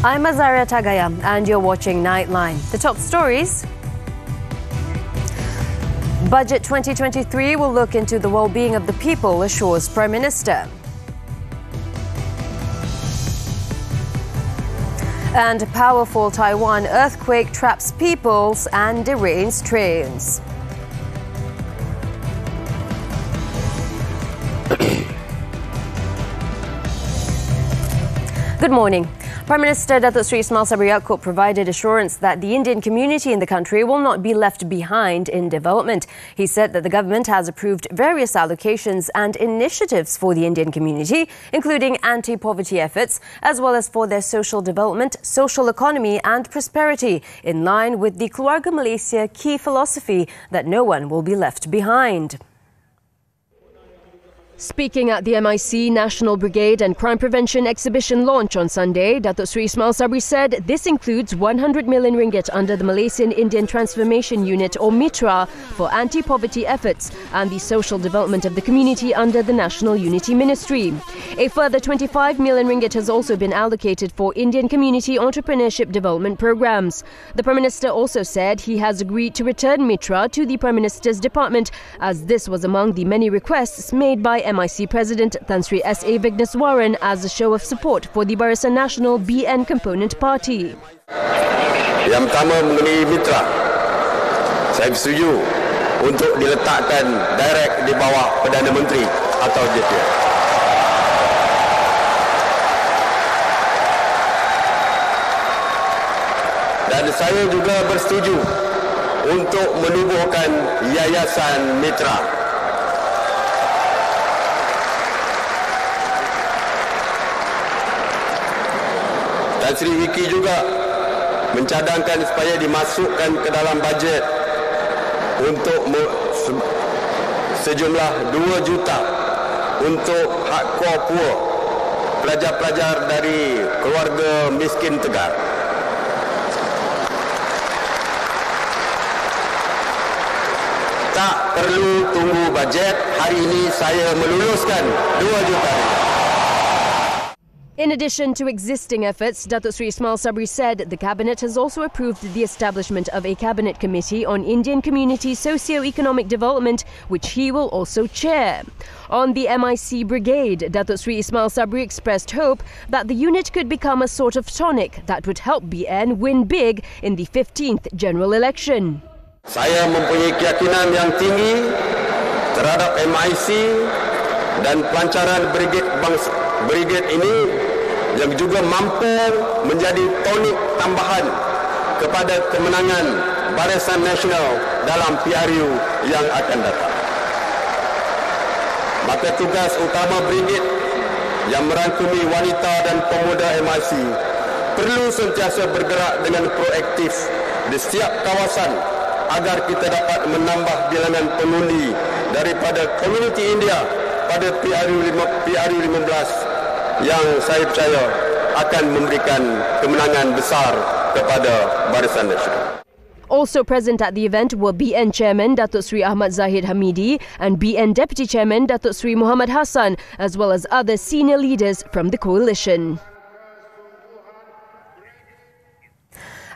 I'm Azaria Tagaya and you're watching Nightline. The top stories. Budget 2023 will look into the well-being of the people, assures Prime Minister. And powerful Taiwan earthquake traps peoples and derails trains. Good morning. Prime Minister Datuk Seri Ismail Sabri Yaakob provided assurance that the Indian community in the country will not be left behind in development. He said that the government has approved various allocations and initiatives for the Indian community, including anti-poverty efforts, as well as for their social development, social economy and prosperity, in line with the Keluarga Malaysia key philosophy that no one will be left behind. Speaking at the MIC National Brigade and Crime Prevention Exhibition launch on Sunday, Datuk Seri Ismail Sabri said this includes 100 million ringgit under the Malaysian Indian Transformation Unit or MITRA for anti-poverty efforts and the social development of the community under the National Unity Ministry. A further 25 million ringgit has also been allocated for Indian community entrepreneurship development programs. The Prime Minister also said he has agreed to return MITRA to the Prime Minister's department, as this was among the many requests made by MIC President Tan Sri S.A. Vigneswaran as a show of support for the Barisan Nasional BN Component Party. Yang pertama mengenai mitra, saya setuju untuk diletakkan direct di bawah Perdana Menteri atau JPM. Dan saya juga bersetuju untuk menubuhkan Yayasan Mitra. Dan Sri Wiki juga mencadangkan supaya dimasukkan ke dalam bajet untuk sejumlah 2 juta untuk hardcore poor, pelajar-pelajar dari keluarga miskin Tegar. Tak perlu tunggu bajet, hari ini saya meluluskan 2 juta. In addition to existing efforts, Datuk Seri Ismail Sabri said the Cabinet has also approved the establishment of a Cabinet Committee on Indian Community Socio-Economic Development, which he will also chair. On the MIC Brigade, Datuk Seri Ismail Sabri expressed hope that the unit could become a sort of tonic that would help BN win big in the 15th general election. Saya mempunyai keyakinan yang tinggi terhadap MIC dan pelancaran brigade ini yang juga mampu menjadi tonik tambahan kepada kemenangan Barisan Nasional dalam PRU yang akan datang. Maka tugas utama brigade yang merangkumi wanita dan pemuda MIC perlu sentiasa bergerak dengan proaktif di setiap kawasan agar kita dapat menambah bilangan pengundi daripada komuniti India pada PRU 15 yang saya percaya akan memberikan kemenangan besar kepada Barisan Nasional. Also present at the event were BN Chairman Datuk Seri Ahmad Zahid Hamidi and BN Deputy Chairman Datuk Seri Muhammad Hassan, as well as other senior leaders from the coalition.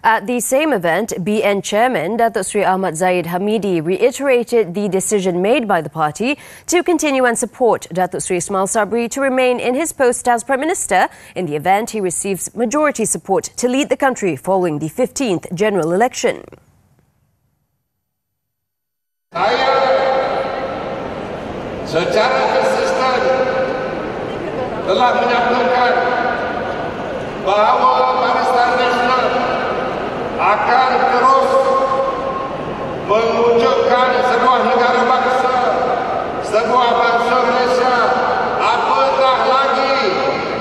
At the same event, BN Chairman Datuk Seri Ahmad Zahid Hamidi reiterated the decision made by the party to continue and support Datuk Seri Ismail Sabri to remain in his post as Prime Minister in the event he receives majority support to lead the country following the 15th general election. Saya secara konsisten telah menyatakan bahawa Barisan Nasional akan terus mewujudkan sebuah negara bangsa, sebuah bangsa Malaysia. Apatah lagi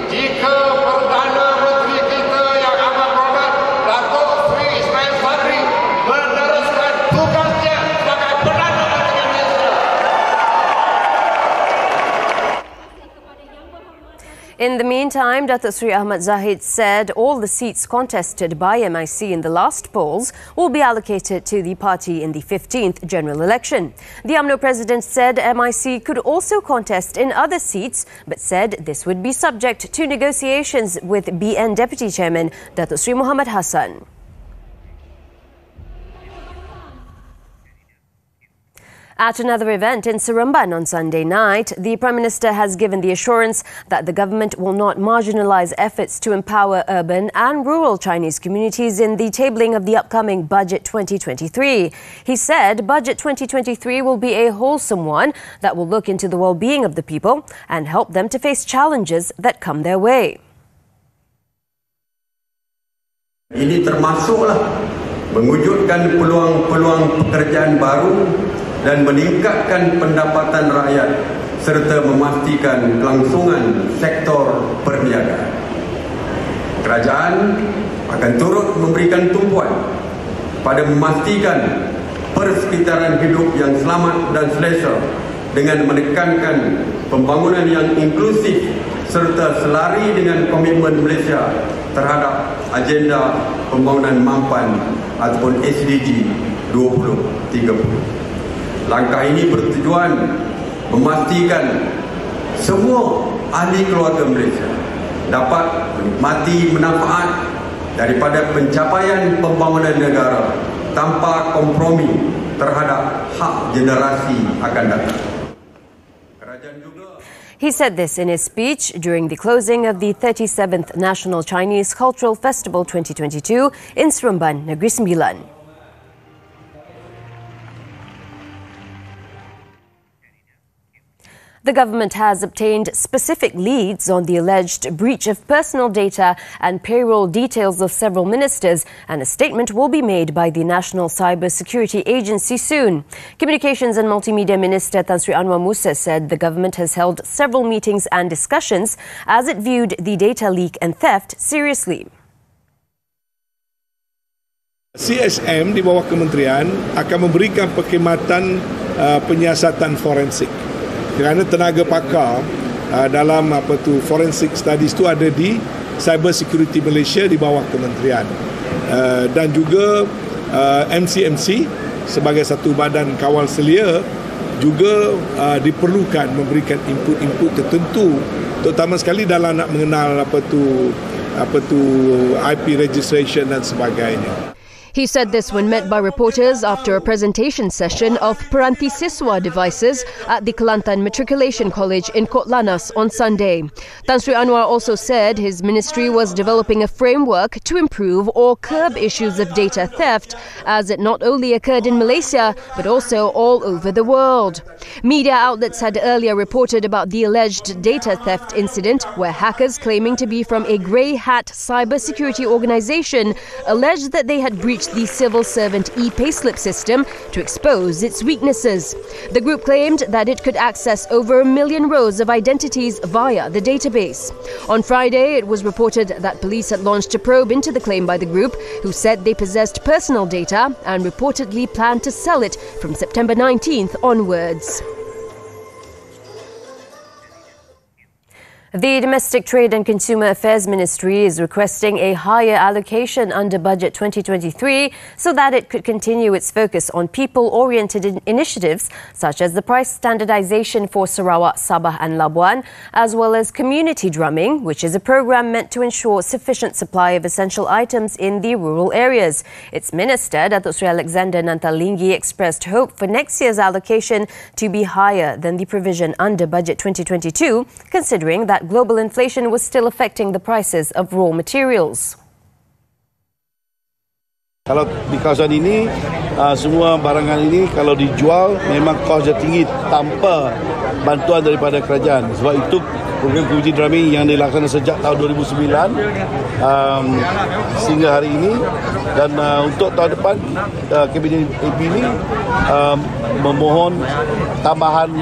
jika Perdana Menteri kita yang amat berhormat Datuk Seri Ismail Sabri meneruskan tugasnya sebagai Perdana Menteri Malaysia. In the meantime, meantime, Datuk Seri Ahmad Zahid said all the seats contested by MIC in the last polls will be allocated to the party in the 15th general election. The UMNO president said MIC could also contest in other seats, but said this would be subject to negotiations with BN Deputy Chairman Datuk Seri Muhammad Hassan. At another event in Seremban on Sunday night, the Prime Minister has given the assurance that the government will not marginalise efforts to empower urban and rural Chinese communities in the tabling of the upcoming Budget 2023. He said Budget 2023 will be a wholesome one that will look into the well-being of the people and help them to face challenges that come their way. Ini termasuklah mewujudkan peluang-peluang pekerjaan baru dan meningkatkan pendapatan rakyat serta memastikan kelangsungan sektor perniagaan. Kerajaan akan turut memberikan tumpuan pada memastikan persekitaran hidup yang selamat dan selesa dengan menekankan pembangunan yang inklusif serta selari dengan komitmen Malaysia terhadap agenda pembangunan mampan ataupun SDG 2030. Langkah ini bertujuan memastikan semua ahli keluarga Malaysia dapat menikmati manfaat daripada pencapaian pembangunan negara tanpa kompromi terhadap hak generasi akan datang. He said this in his speech during the closing of the 37th National Chinese Cultural Festival 2022 in Seremban, Negeri Sembilan. The government has obtained specific leads on the alleged breach of personal data and payroll details of several ministers, and a statement will be made by the National Cyber Security Agency soon. Communications and Multimedia Minister Tan Sri Anwar Musa said the government has held several meetings and discussions as it viewed the data leak and theft seriously. CSM di bawah kementerian akan memberikan perkhidmatan penyiasatan forensik. Kerana tenaga pakar dalam forensic studies itu ada di Cyber Security Malaysia di bawah kementerian, dan juga MCMC sebagai satu badan kawal selia juga diperlukan memberikan input-input tertentu, terutama sekali dalam nak mengenal IP registration dan sebagainya. He said this when met by reporters after a presentation session of Peranti Siswa devices at the Kelantan Matriculation College in Kot Lannas on Sunday. Tan Sri Anwar also said his ministry was developing a framework to improve or curb issues of data theft, as it not only occurred in Malaysia but also all over the world. Media outlets had earlier reported about the alleged data theft incident where hackers claiming to be from a grey hat cybersecurity organisation alleged that they had breached the civil servant e-payslip system to expose its weaknesses. The group claimed that it could access over 1 million rows of identities via the database. On Friday, it was reported that police had launched a probe into the claim by the group, who said they possessed personal data and reportedly planned to sell it from September 19th onwards. The Domestic Trade and Consumer Affairs Ministry is requesting a higher allocation under Budget 2023 so that it could continue its focus on people-oriented initiatives such as the price standardization for Sarawak, Sabah and Labuan, as well as community drumming, which is a program meant to ensure sufficient supply of essential items in the rural areas. Its Minister, Datuk Seri Alexander Nantalinggi, expressed hope for next year's allocation to be higher than the provision under Budget 2022, considering that global inflation was still affecting the prices of raw materials. Kalau di kawasan ini, semua barangan ini kalau dijual memang kosnya tinggi tanpa bantuan daripada kerajaan. Sebab itu program community drumming yang dilaksanakan sejak tahun 2009 sehingga hari ini, dan untuk tahun depan Kabinet AB ini memohon tambahan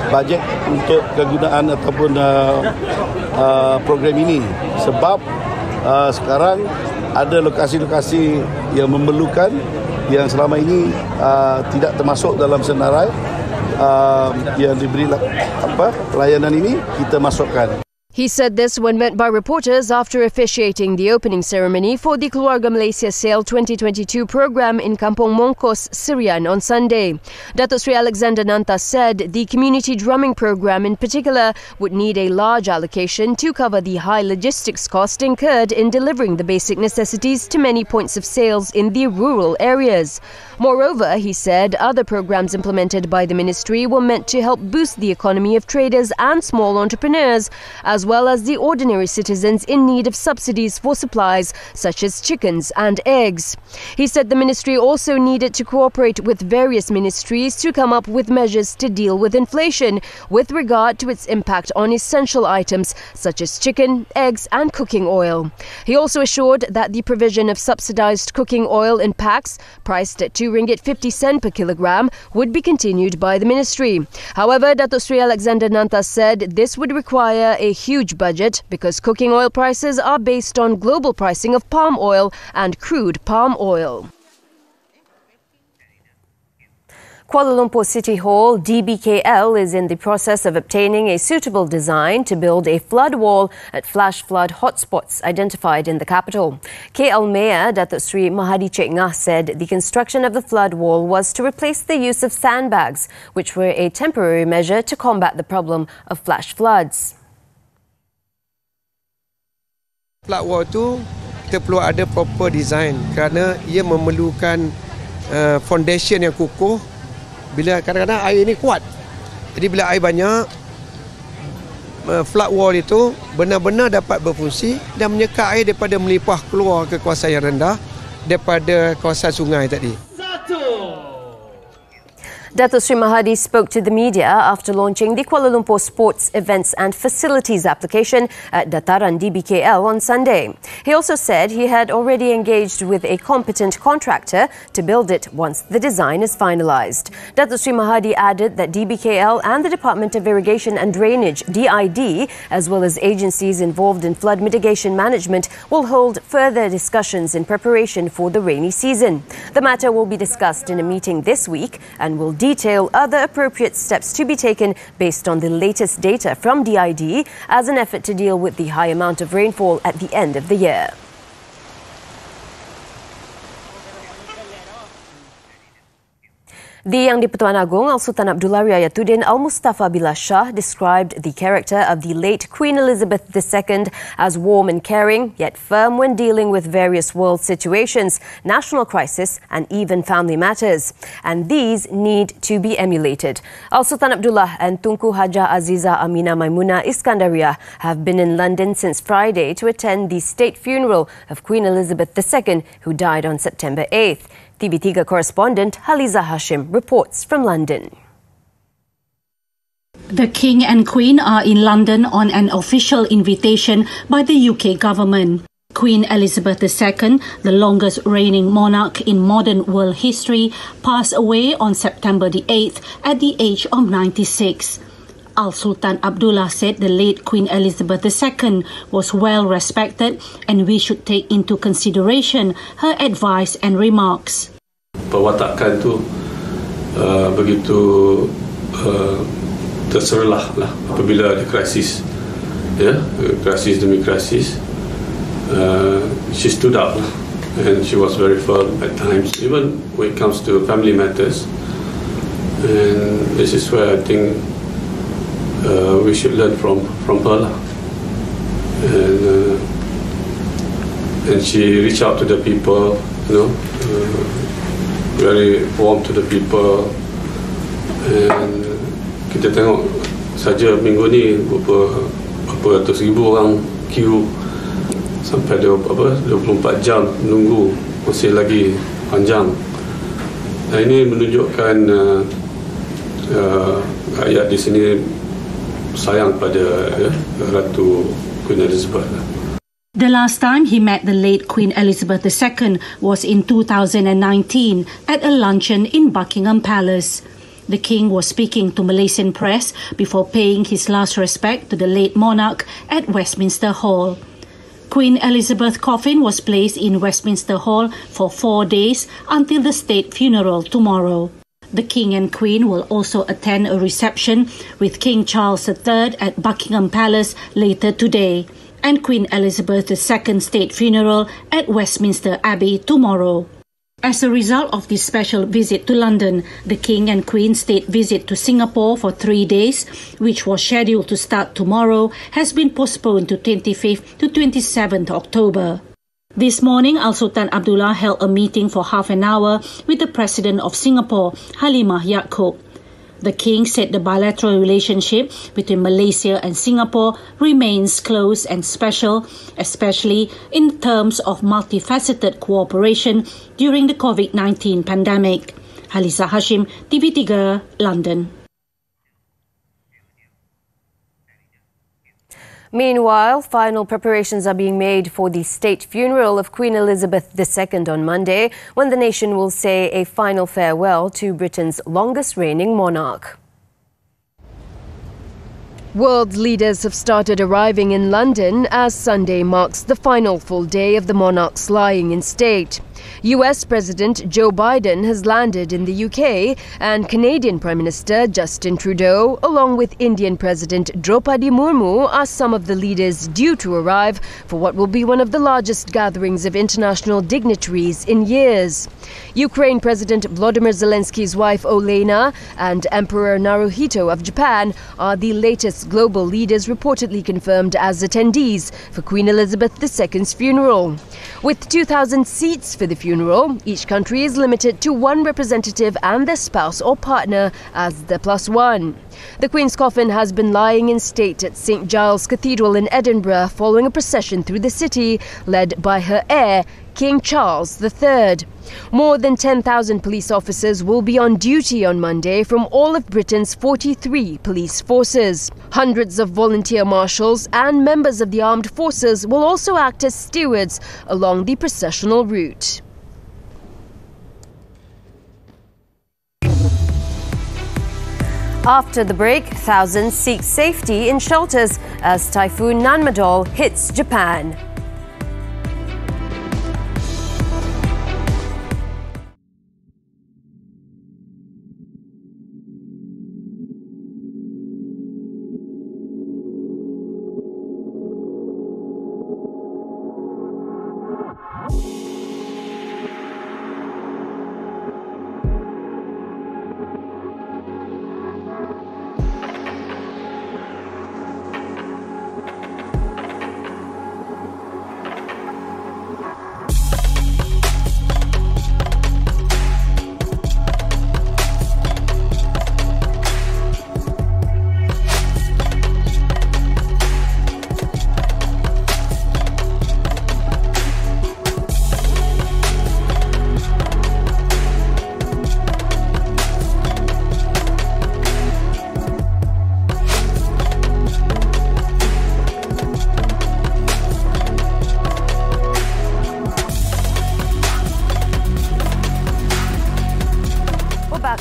bajet untuk kegunaan ataupun program ini, sebab sekarang ada lokasi-lokasi yang memerlukan yang selama ini tidak termasuk dalam senarai yang diberi layanan ini, kita masukkan. He said this when met by reporters after officiating the opening ceremony for the Keluarga Malaysia Sale 2022 program in Kampung Mongkos, Serian on Sunday. Datuk Sri Alexander Nantas said the community drumming program in particular would need a large allocation to cover the high logistics cost incurred in delivering the basic necessities to many points of sales in the rural areas. Moreover, he said other programs implemented by the ministry were meant to help boost the economy of traders and small entrepreneurs, as well as the ordinary citizens in need of subsidies for supplies such as chickens and eggs. He said the ministry also needed to cooperate with various ministries to come up with measures to deal with inflation with regard to its impact on essential items such as chicken, eggs and cooking oil. He also assured that the provision of subsidized cooking oil in packs, priced at RM2.50 per kilogram, would be continued by the ministry. However, Datuk Sri Alexander Nantas said this would require a huge budget because cooking oil prices are based on global pricing of palm oil and crude palm oil. Kuala Lumpur City Hall, DBKL, is in the process of obtaining a suitable design to build a flood wall at flash flood hotspots identified in the capital. KL Mayor Datuk Sri Mahadi Cik Ngah said the construction of the flood wall was to replace the use of sandbags, which were a temporary measure to combat the problem of flash floods. Flood wall tu kita perlu ada proper design kerana ia memerlukan foundation yang kukuh. Bila kadang-kadang air ni kuat, jadi bila air banyak, flood wall itu benar-benar dapat berfungsi dan menyekat air daripada melimpah keluar ke kawasan yang rendah daripada kawasan sungai tadi. Datuk Sri Mahadi spoke to the media after launching the Kuala Lumpur Sports, Events and Facilities application at Dataran DBKL on Sunday. He also said he had already engaged with a competent contractor to build it once the design is finalised. Datuk Sri Mahadi added that DBKL and the Department of Irrigation and Drainage, DID, as well as agencies involved in flood mitigation management, will hold further discussions in preparation for the rainy season. The matter will be discussed in a meeting this week and will detail other appropriate steps to be taken based on the latest data from DID as an effort to deal with the high amount of rainfall at the end of the year. The Yang di-Pertuan Agong Al-Sultan Abdullah Riayatuddin Al-Mustafa Billah Shah described the character of the late Queen Elizabeth II as warm and caring, yet firm when dealing with various world situations, national crisis and even family matters. And these need to be emulated. Al-Sultan Abdullah and Tunku Hajah Aziza Amina Maimuna Iskandaria have been in London since Friday to attend the state funeral of Queen Elizabeth II, who died on September 8th. TV3 correspondent Haliza Hashim reports from London. The King and Queen are in London on an official invitation by the UK government. Queen Elizabeth II, the longest reigning monarch in modern world history, passed away on September the 8th at the age of 96. Al-Sultan Abdullah said the late Queen Elizabeth II was well respected and we should take into consideration her advice and remarks. Perwatakan tu begitu terserlah lah apabila ada krisis, krisis demi krisis. She stood up and she was very firm at times, even when it comes to family matters. And this is where I think we should learn from her, and she reached out to the people, very warm to the people, and kita tengok saja minggu ni berapa ratus ribu orang queue sampai 24 jam menunggu, masih lagi panjang. Dan ini menunjukkan rakyat di sini sayang pada Ratu Queen Elizabeth. The last time he met the late Queen Elizabeth II was in 2019 at a luncheon in Buckingham Palace. The King was speaking to Malaysian press before paying his last respect to the late monarch at Westminster Hall. Queen Elizabeth's coffin was placed in Westminster Hall for 4 days until the state funeral tomorrow. The King and Queen will also attend a reception with King Charles III at Buckingham Palace later today, and Queen Elizabeth II state funeral at Westminster Abbey tomorrow. As a result of this special visit to London, the King and Queen state visit to Singapore for 3 days, which was scheduled to start tomorrow, has been postponed to 25th to 27th October. This morning, Al-Sultan Abdullah held a meeting for half an hour with the President of Singapore, Halimah Yacob. The King said the bilateral relationship between Malaysia and Singapore remains close and special, especially in terms of multifaceted cooperation during the COVID-19 pandemic. Halisa Hashim, TV3, London. Meanwhile, final preparations are being made for the state funeral of Queen Elizabeth II on Monday, when the nation will say a final farewell to Britain's longest reigning monarch. World leaders have started arriving in London as Sunday marks the final full day of the monarch's lying in state. US President Joe Biden has landed in the UK, and Canadian Prime Minister Justin Trudeau, along with Indian President Draupadi Murmu, are some of the leaders due to arrive for what will be one of the largest gatherings of international dignitaries in years. Ukraine President Volodymyr Zelensky's wife Olena and Emperor Naruhito of Japan are the latest global leaders reportedly confirmed as attendees for Queen Elizabeth II's funeral. With 2,000 seats for the funeral, each country is limited to one representative and their spouse or partner as the +1. The Queen's coffin has been lying in state at St Giles Cathedral in Edinburgh following a procession through the city led by her heir, King Charles III. More than 10,000 police officers will be on duty on Monday from all of Britain's 43 police forces. Hundreds of volunteer marshals and members of the armed forces will also act as stewards along the processional route. After the break, thousands seek safety in shelters as Typhoon Nanmadol hits Japan.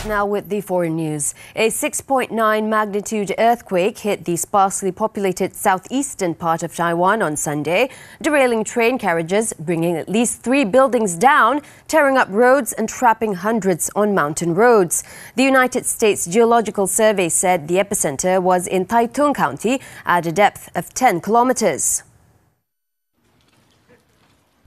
Now with the foreign news. A 6.9 magnitude earthquake hit the sparsely populated southeastern part of Taiwan on Sunday, derailing train carriages, bringing at least 3 buildings down, tearing up roads and trapping hundreds on mountain roads. The United States Geological Survey said the epicenter was in Taitung County at a depth of 10 kilometers.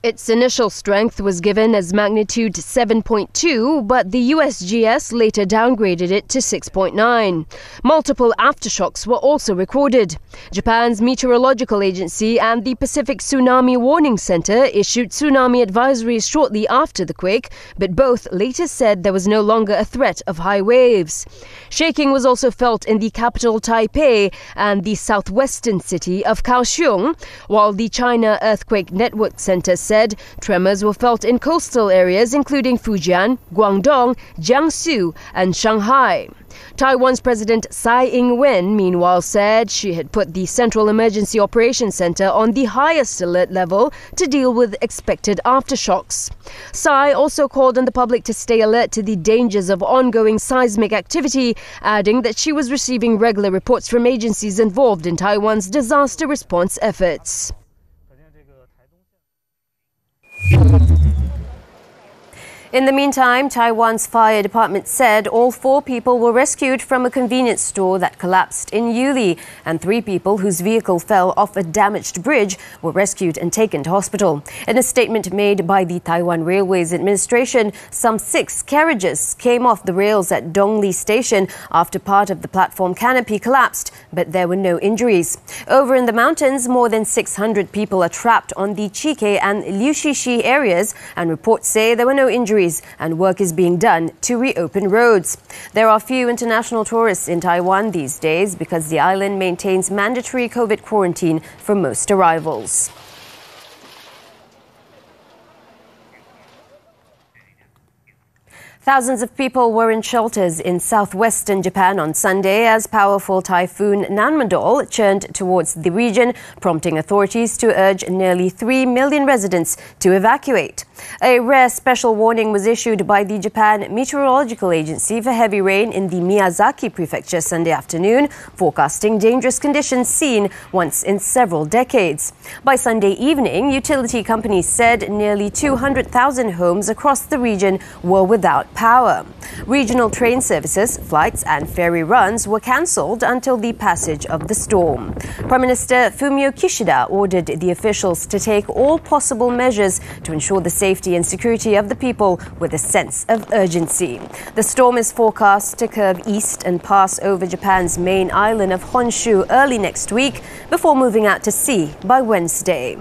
Its initial strength was given as magnitude 7.2, but the USGS later downgraded it to 6.9. Multiple aftershocks were also recorded. Japan's meteorological agency and the Pacific Tsunami Warning Center issued tsunami advisories shortly after the quake, but both later said there was no longer a threat of high waves. Shaking was also felt in the capital Taipei and the southwestern city of Kaohsiung, while the China Earthquake Network Center said tremors were felt in coastal areas including Fujian, Guangdong, Jiangsu and Shanghai. Taiwan's President Tsai Ing-wen, meanwhile, said she had put the Central Emergency Operations Center on the highest alert level to deal with expected aftershocks. Tsai also called on the public to stay alert to the dangers of ongoing seismic activity, adding that she was receiving regular reports from agencies involved in Taiwan's disaster response efforts. In the meantime, Taiwan's fire department said all 4 people were rescued from a convenience store that collapsed in Yuli, and 3 people whose vehicle fell off a damaged bridge were rescued and taken to hospital. In a statement made by the Taiwan Railways Administration, some 6 carriages came off the rails at Dongli Station after part of the platform canopy collapsed, but there were no injuries. Over in the mountains, more than 600 people are trapped on the Chike and Liuxishi areas, and reports say there were no injuries and work is being done to reopen roads. There are few international tourists in Taiwan these days because the island maintains mandatory COVID quarantine for most arrivals. Thousands of people were in shelters in southwestern Japan on Sunday as powerful typhoon Nanmadol churned towards the region, prompting authorities to urge nearly 3 million residents to evacuate. A rare special warning was issued by the Japan Meteorological Agency for heavy rain in the Miyazaki prefecture Sunday afternoon, forecasting dangerous conditions seen once in several decades. By Sunday evening, utility companies said nearly 200,000 homes across the region were without power. Regional train services, flights and ferry runs were cancelled until the passage of the storm. Prime Minister Fumio Kishida ordered the officials to take all possible measures to ensure the safety and security of the people with a sense of urgency. The storm is forecast to curve east and pass over Japan's main island of Honshu early next week before moving out to sea by Wednesday.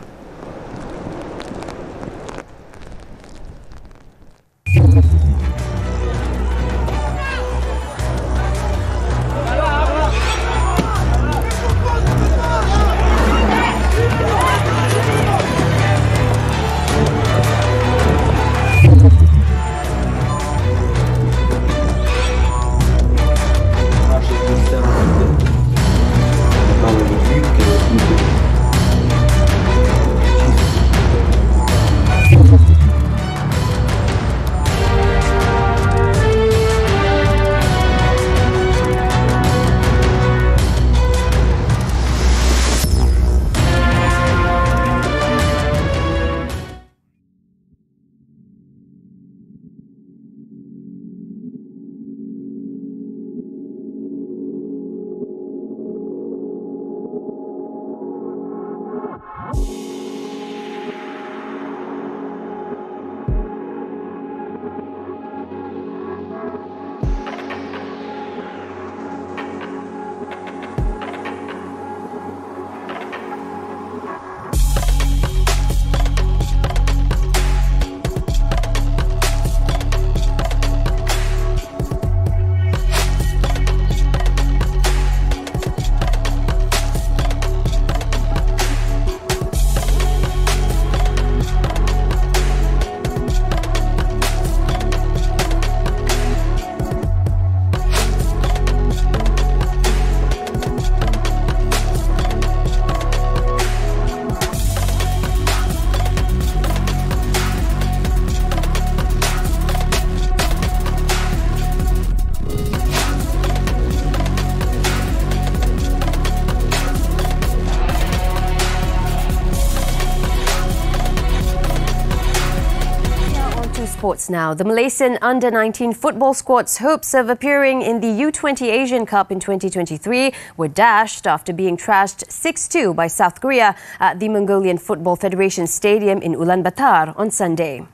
Sports now. The Malaysian under-19 football squad's hopes of appearing in the U20 Asian Cup in 2023 were dashed after being trashed 6-2 by South Korea at the Mongolian Football Federation Stadium in Ulaanbaatar on Sunday.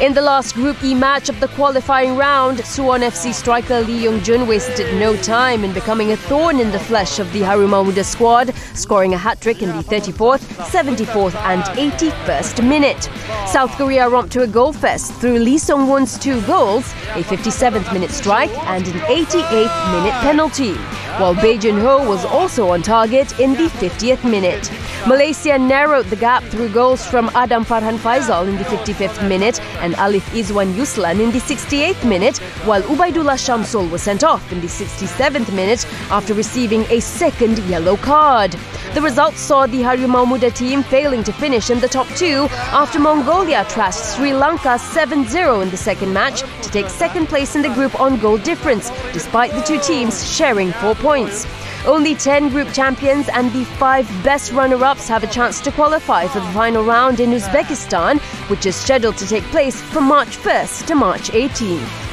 In the last Group E match of the qualifying round, Suwon FC striker Lee Yong-jun wasted no time in becoming a thorn in the flesh of the Harimau Muda squad, scoring a hat-trick in the 34th, 74th and 81st minute. South Korea romped to a goal fest through Lee Sung-won's 2 goals, a 57th minute strike and an 88th minute penalty, while Bae Jun-ho was also on target in the 50th minute. Malaysia narrowed the gap through goals from Adam Farhan Faisal in the 55th minute and Alif Izwan Yuslan in the 68th minute, while Ubaidullah Shamsul was sent off in the 67th minute after receiving a second yellow card. The results saw the Harimau Muda team failing to finish in the top 2 after Mongolia trashed Sri Lanka 7-0 in the second match to take second place in the group on goal difference, despite the 2 teams sharing 4 points. Only 10 group champions and the 5 best runner-ups have a chance to qualify for the final round in Uzbekistan, which is scheduled to take place from March 1st to March 18th.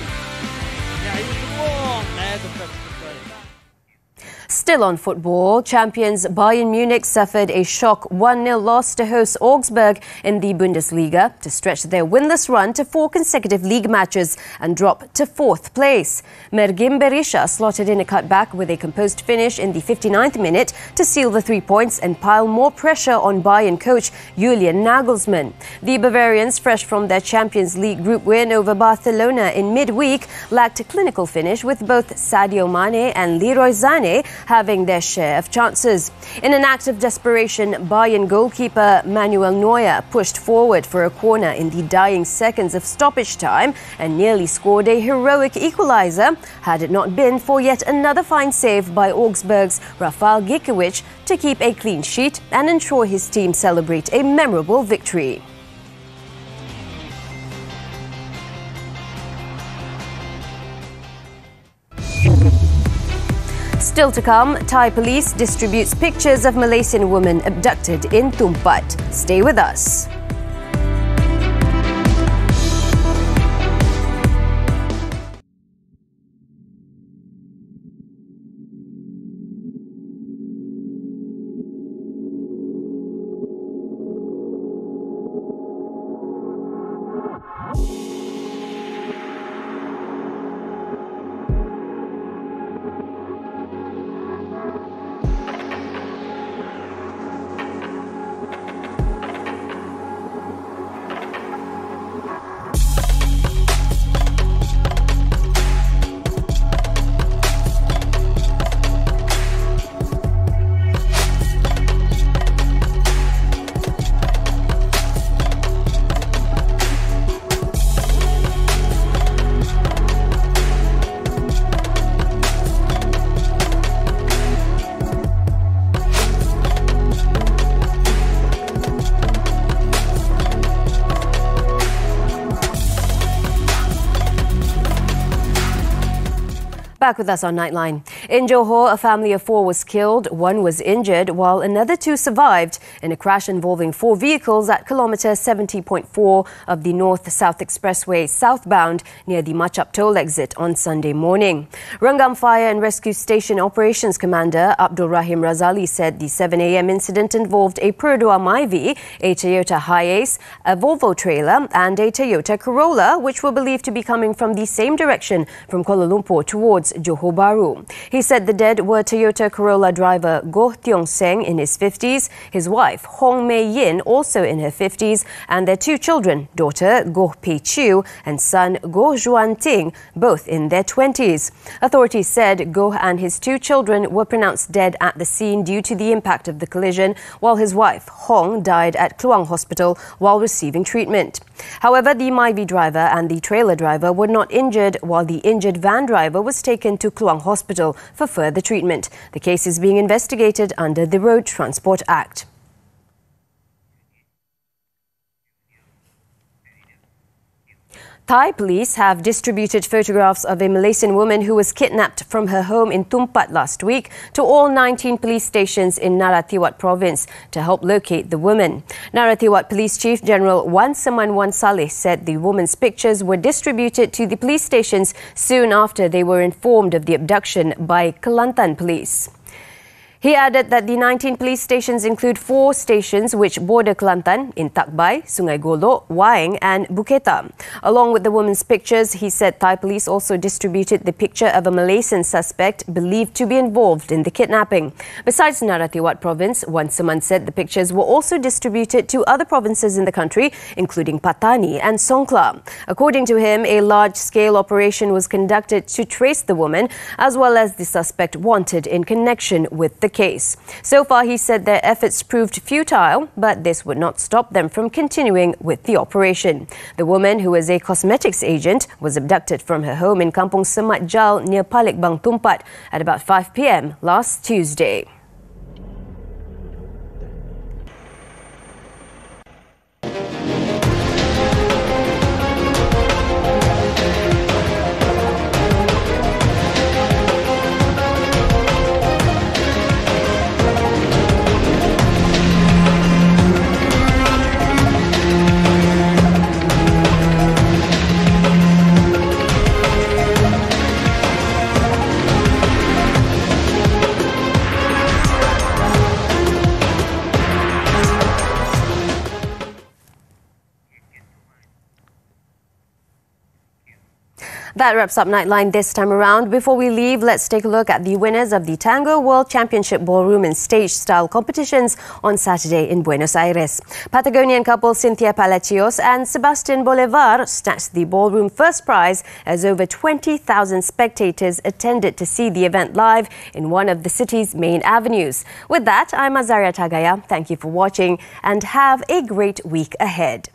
Still on football, champions Bayern Munich suffered a shock 1-0 loss to host Augsburg in the Bundesliga to stretch their winless run to 4 consecutive league matches and drop to 4th place. Mergim Berisha slotted in a cutback with a composed finish in the 59th minute to seal the 3 points and pile more pressure on Bayern coach Julian Nagelsmann. The Bavarians, fresh from their Champions League group win over Barcelona in midweek, lacked a clinical finish with both Sadio Mane and Leroy Sané having their share of chances. In an act of desperation, Bayern goalkeeper Manuel Neuer pushed forward for a corner in the dying seconds of stoppage time and nearly scored a heroic equaliser, had it not been for yet another fine save by Augsburg's Rafal Gikiewicz to keep a clean sheet and ensure his team celebrate a memorable victory. Still to come, Thai police distributes pictures of Malaysian woman abducted in Tumpat. Stay with us. Back with us on Nightline. In Johor, a family of 4 was killed, 1 was injured, while another 2 survived in a crash involving 4 vehicles at kilometre 70.4 of the North-South Expressway southbound near the Machap toll exit on Sunday morning. Rengam Fire and Rescue Station Operations Commander Abdul Rahim Razali said the 7 a.m. incident involved a Perdua Myvi, a Toyota Hiace, a Volvo trailer and a Toyota Corolla, which were believed to be coming from the same direction from Kuala Lumpur towards Johor Bahru. He said the dead were Toyota Corolla driver Goh Tiong Seng in his 50s, his wife Hong Mei Yin also in her 50s, and their 2 children, daughter Goh Pei Chiu and son Goh Juan Ting, both in their 20s. Authorities said Goh and his 2 children were pronounced dead at the scene due to the impact of the collision, while his wife Hong died at Kluang Hospital while receiving treatment. However, the Myvi driver and the trailer driver were not injured, while the injured van driver was taken to Kluang Hospital for further treatment. The case is being investigated under the Road Transport Act. Thai police have distributed photographs of a Malaysian woman who was kidnapped from her home in Tumpat last week to all 19 police stations in Narathiwat province to help locate the woman. Narathiwat Police Chief General Wan Saman Wan Saleh said the woman's pictures were distributed to the police stations soon after they were informed of the abduction by Kelantan police. He added that the 19 police stations include 4 stations which border Kelantan in Takbai, Sungai Golok, Waing and Buketa. Along with the woman's pictures, he said Thai police also distributed the picture of a Malaysian suspect believed to be involved in the kidnapping. Besides Narathiwat province, Wan Saman said the pictures were also distributed to other provinces in the country, including Patani and Songkhla. According to him, a large-scale operation was conducted to trace the woman as well as the suspect wanted in connection with the case. So far, he said their efforts proved futile, but this would not stop them from continuing with the operation. The woman, who is a cosmetics agent, was abducted from her home in Kampung Semat Jal near Palekbang Tumpat at about 5 p.m. last Tuesday. That wraps up Nightline this time around. Before we leave, let's take a look at the winners of the Tango World Championship Ballroom and Stage Style competitions on Saturday in Buenos Aires. Patagonian couple Cynthia Palacios and Sebastian Bolivar snatched the ballroom first prize as over 20,000 spectators attended to see the event live in one of the city's main avenues. With that, I'm Azaria Tagaya. Thank you for watching and have a great week ahead.